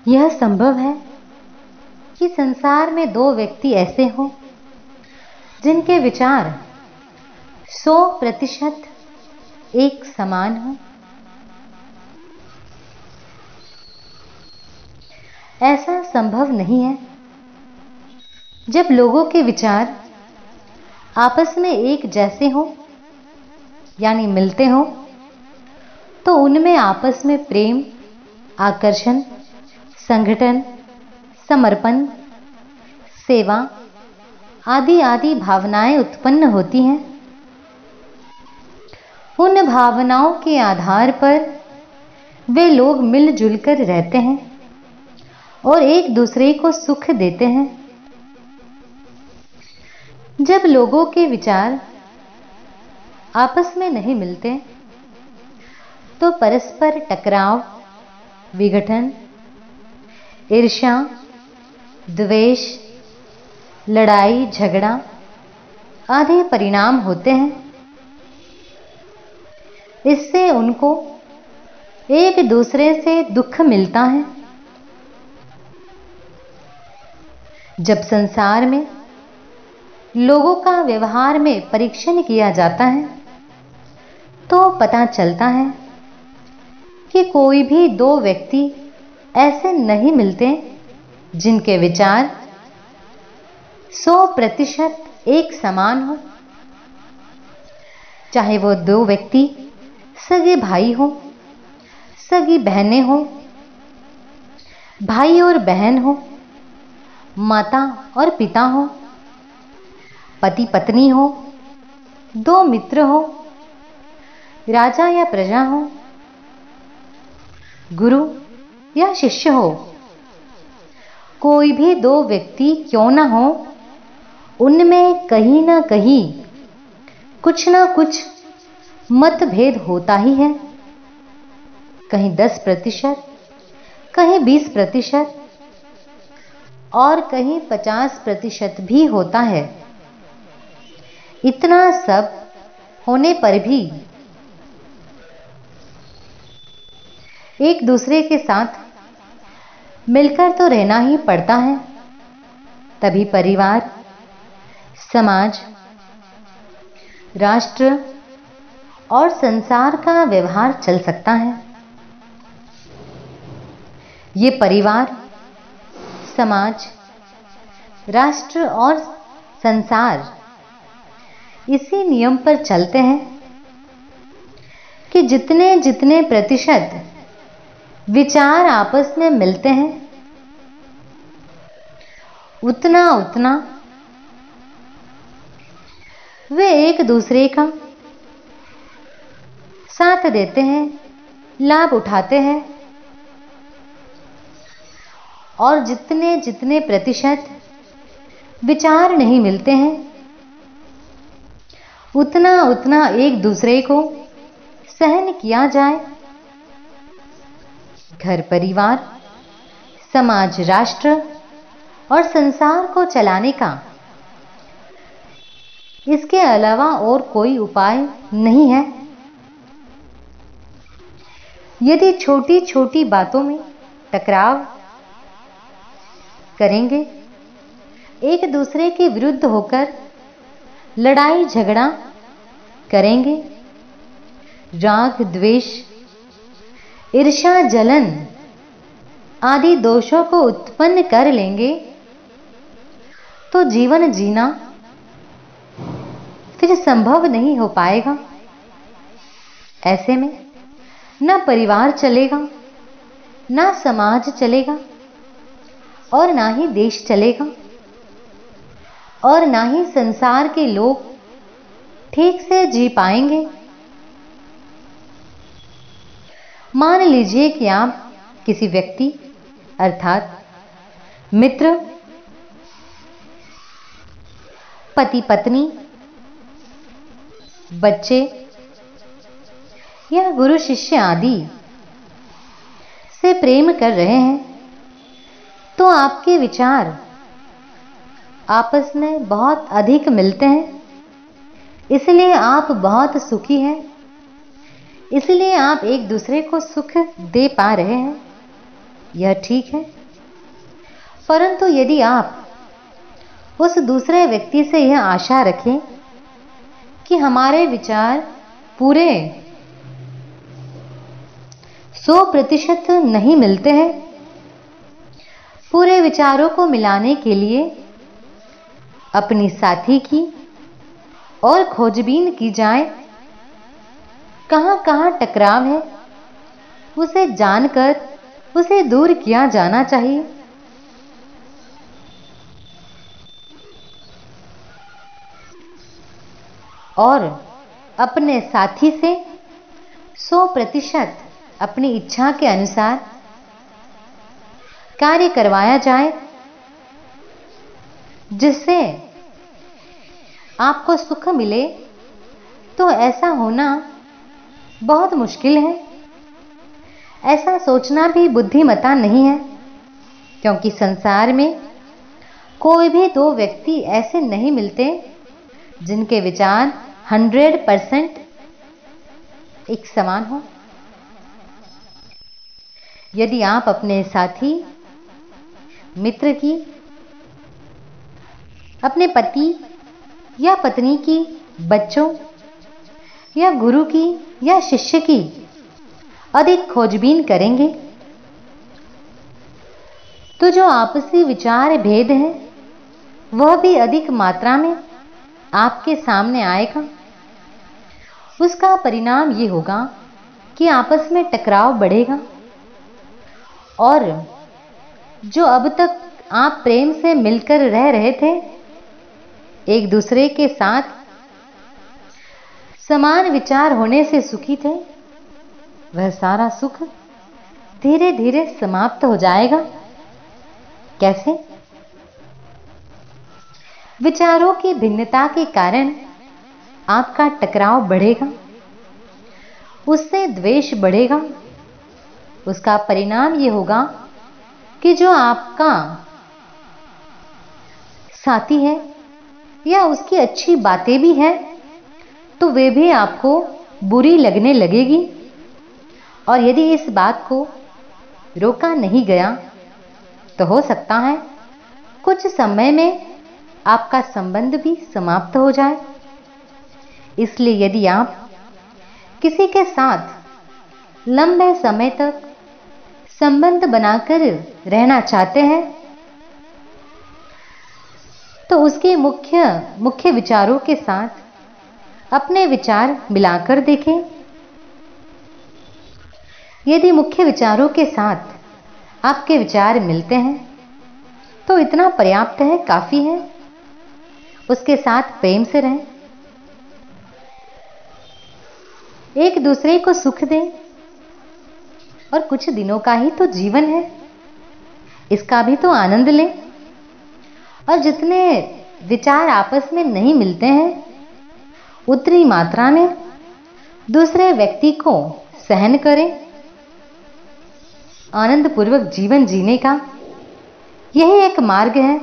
यह संभव है कि संसार में दो व्यक्ति ऐसे हों जिनके विचार 100% एक समान हों। ऐसा संभव नहीं है। जब लोगों के विचार आपस में एक जैसे हों यानी मिलते हों, तो उनमें आपस में प्रेम, आकर्षण, संगठन, समर्पण, सेवा आदि आदि भावनाएं उत्पन्न होती हैं। उन भावनाओं के आधार पर वे लोग मिलजुल कर रहते हैं और एक दूसरे को सुख देते हैं। जब लोगों के विचार आपस में नहीं मिलते तो परस्पर टकराव, विघटन, ईर्ष्या, द्वेष, लड़ाई झगड़ा आदि परिणाम होते हैं। इससे उनको एक दूसरे से दुख मिलता है। जब संसार में लोगों का व्यवहार में परीक्षण किया जाता है तो पता चलता है कि कोई भी दो व्यक्ति ऐसे नहीं मिलते जिनके विचार 100% एक समान हो। चाहे वो दो व्यक्ति सगे भाई हो, सगी बहनें हो, भाई और बहन हो, माता और पिता हो, पति पत्नी हो, दो मित्र हो, राजा या प्रजा हो, गुरु या शिष्य हो, कोई भी दो व्यक्ति क्यों ना हो, उनमें कहीं ना कहीं कुछ ना कुछ मतभेद होता ही है। कहीं 10%, कहीं 20% और कहीं 50% भी होता है। इतना सब होने पर भी एक दूसरे के साथ मिलकर तो रहना ही पड़ता है। तभी परिवार, समाज, राष्ट्र और संसार का व्यवहार चल सकता है। ये परिवार, समाज, राष्ट्र और संसार इसी नियम पर चलते हैं कि जितने जितने प्रतिशत विचार आपस में मिलते हैं उतना उतना वे एक दूसरे का साथ देते हैं, लाभ उठाते हैं और जितने जितने प्रतिशत विचार नहीं मिलते हैं उतना उतना एक दूसरे को सहन किया जाए। घर परिवार, समाज, राष्ट्र और संसार को चलाने का इसके अलावा और कोई उपाय नहीं है। यदि छोटी छोटी बातों में टकराव करेंगे, एक दूसरे के विरुद्ध होकर लड़ाई झगड़ा करेंगे, राग द्वेष, ईर्ष्या जलन आदि दोषों को उत्पन्न कर लेंगे, तो जीवन जीना फिर संभव नहीं हो पाएगा। ऐसे में ना परिवार चलेगा, ना समाज चलेगा और ना ही देश चलेगा और ना ही संसार के लोग ठीक से जी पाएंगे। मान लीजिए कि आप किसी व्यक्ति अर्थात मित्र, पति पत्नी, बच्चे या गुरु शिष्य आदि से प्रेम कर रहे हैं, तो आपके विचार आपस में बहुत अधिक मिलते हैं, इसलिए आप बहुत सुखी हैं, इसलिए आप एक दूसरे को सुख दे पा रहे हैं। यह ठीक है, परंतु यदि आप उस दूसरे व्यक्ति से यह आशा रखें कि हमारे विचार पूरे 100% नहीं मिलते हैं, पूरे विचारों को मिलाने के लिए अपनी साथी की और खोजबीन की जाए, कहां कहां टकराव है उसे जानकर उसे दूर किया जाना चाहिए। और अपने साथी से 100% अपनी इच्छा के अनुसार कार्य करवाया जाए, जिससे आपको सुख मिले, तो ऐसा होना बहुत मुश्किल है। ऐसा सोचना भी बुद्धिमत्ता नहीं है, क्योंकि संसार में कोई भी दो व्यक्ति ऐसे नहीं मिलते जिनके विचार 100% एक समान हो। यदि आप अपने साथी, मित्र की, अपने पति या पत्नी की, बच्चों या गुरु की या शिष्य की अधिक खोजबीन करेंगे, तो जो आपसी विचार भेद है वह भी अधिक मात्रा में आपके सामने आएगा। उसका परिणाम ये होगा कि आपस में टकराव बढ़ेगा, और जो अब तक आप प्रेम से मिलकर रह रहे थे, एक दूसरे के साथ समान विचार होने से सुखी थे, वह सारा सुख धीरे धीरे समाप्त हो जाएगा। कैसे? विचारों की भिन्नता के कारण आपका टकराव बढ़ेगा, उससे द्वेष बढ़ेगा। उसका परिणाम यह होगा कि जो आपका साथी है या उसकी अच्छी बातें भी हैं, तो वे भी आपको बुरी लगने लगेगी। और यदि इस बात को रोका नहीं गया, तो हो सकता है कुछ समय में आपका संबंध भी समाप्त हो जाए। इसलिए यदि आप किसी के साथ लंबे समय तक संबंध बनाकर रहना चाहते हैं, तो उसके मुख्य विचारों के साथ अपने विचार मिलाकर देखें। यदि मुख्य विचारों के साथ आपके विचार मिलते हैं, तो इतना पर्याप्त है, काफी है। उसके साथ प्रेम से रहें, एक दूसरे को सुख दें, और कुछ दिनों का ही तो जीवन है, इसका भी तो आनंद लें। और जितने विचार आपस में नहीं मिलते हैं, उतनी मात्रा में दूसरे व्यक्ति को सहन करें। आनंद पूर्वक जीवन जीने का यही एक मार्ग है